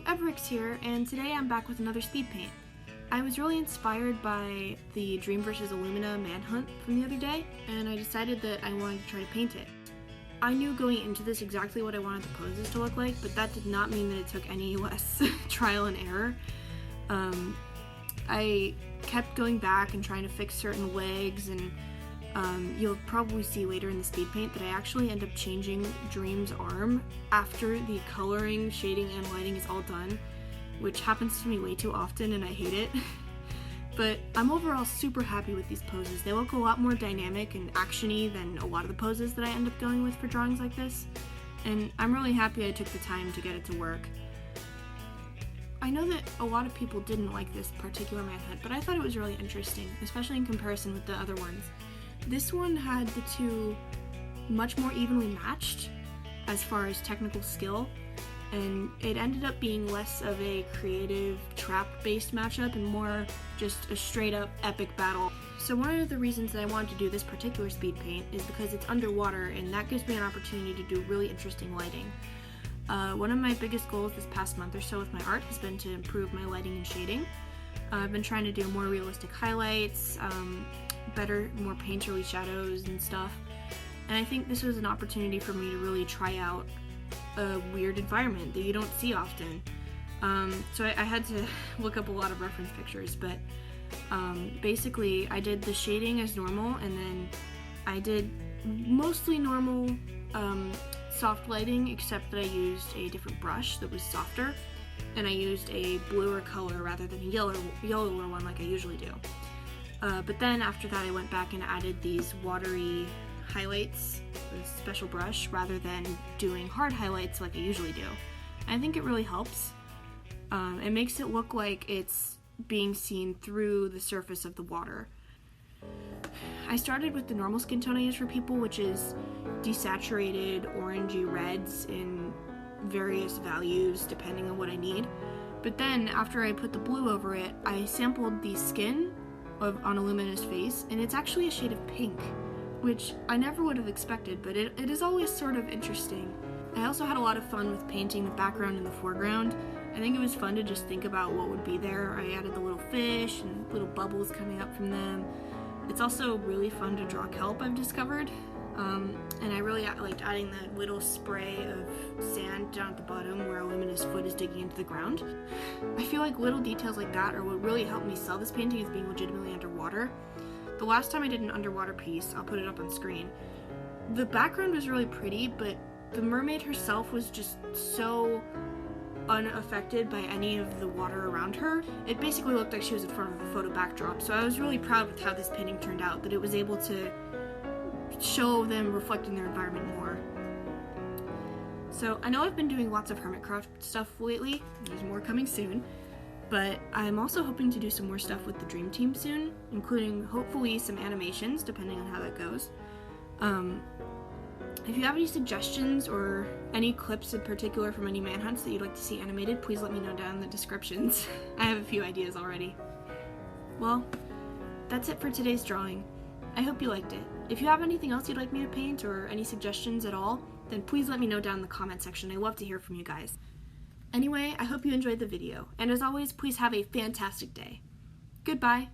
Evirix here, and today I'm back with another speed paint. I was really inspired by the Dream vs. Illumina Manhunt from the other day, and I decided that I wanted to try to paint it. I knew going into this exactly what I wanted the poses to look like, but that did not mean that it took any less trial and error. I kept going back and trying to fix certain legs, and you'll probably see later in the speed paint that I actually end up changing Dream's arm after the coloring, shading, and lighting is all done, which happens to me way too often and I hate it. But I'm overall super happy with these poses. They look a lot more dynamic and action-y than a lot of the poses that I end up going with for drawings like this, and I'm really happy I took the time to get it to work. I know that a lot of people didn't like this particular Manhunt, but I thought it was really interesting, especially in comparison with the other ones. This one had the two much more evenly matched as far as technical skill, and it ended up being less of a creative trap-based matchup and more just a straight-up epic battle. So one of the reasons that I wanted to do this particular speed paint is because it's underwater, and that gives me an opportunity to do really interesting lighting. One of my biggest goals this past month or so with my art has been to improve my lighting and shading. I've been trying to do more realistic highlights, more painterly shadows and stuff, and I think this was an opportunity for me to really try out a weird environment that you don't see often. So I had to look up a lot of reference pictures, but basically I did the shading as normal, and then I did mostly normal soft lighting, except that I used a different brush that was softer, and I used a bluer color rather than a yellower one like I usually do. But then after that I went back and added these watery highlights with a special brush rather than doing hard highlights like I usually do. I think it really helps. It makes it look like it's being seen through the surface of the water. I started with the normal skin tone I use for people, which is desaturated orangey reds in various values depending on what I need. But then after I put the blue over it, I sampled the skin on Illumina's face, and it's actually a shade of pink, which I never would have expected, but it is always sort of interesting. I also had a lot of fun with painting the background and the foreground. I think it was fun to just think about what would be there. I added the little fish and little bubbles coming up from them. It's also really fun to draw kelp, I've discovered, and I really liked adding the little spray of sand down at the bottom where Illumina's foot is digging into the ground. I feel like little details like that are what really helped me sell this painting as being legitimately underwater. The last time I did an underwater piece, I'll put it up on screen, the background was really pretty, but the mermaid herself was just so unaffected by any of the water around her. It basically looked like she was in front of a photo backdrop, so I was really proud with how this painting turned out, that it was able to show them reflecting their environment more. So I know I've been doing lots of Hermitcraft stuff lately, there's more coming soon, but I'm also hoping to do some more stuff with the Dream Team soon, including hopefully some animations, depending on how that goes. If you have any suggestions or any clips in particular from any Manhunts that you'd like to see animated, please let me know down in the descriptions. I have a few ideas already. Well, that's it for today's drawing. I hope you liked it. If you have anything else you'd like me to paint or any suggestions at all, then please let me know down in the comment section. I love to hear from you guys. Anyway, I hope you enjoyed the video, and as always, please have a fantastic day. Goodbye!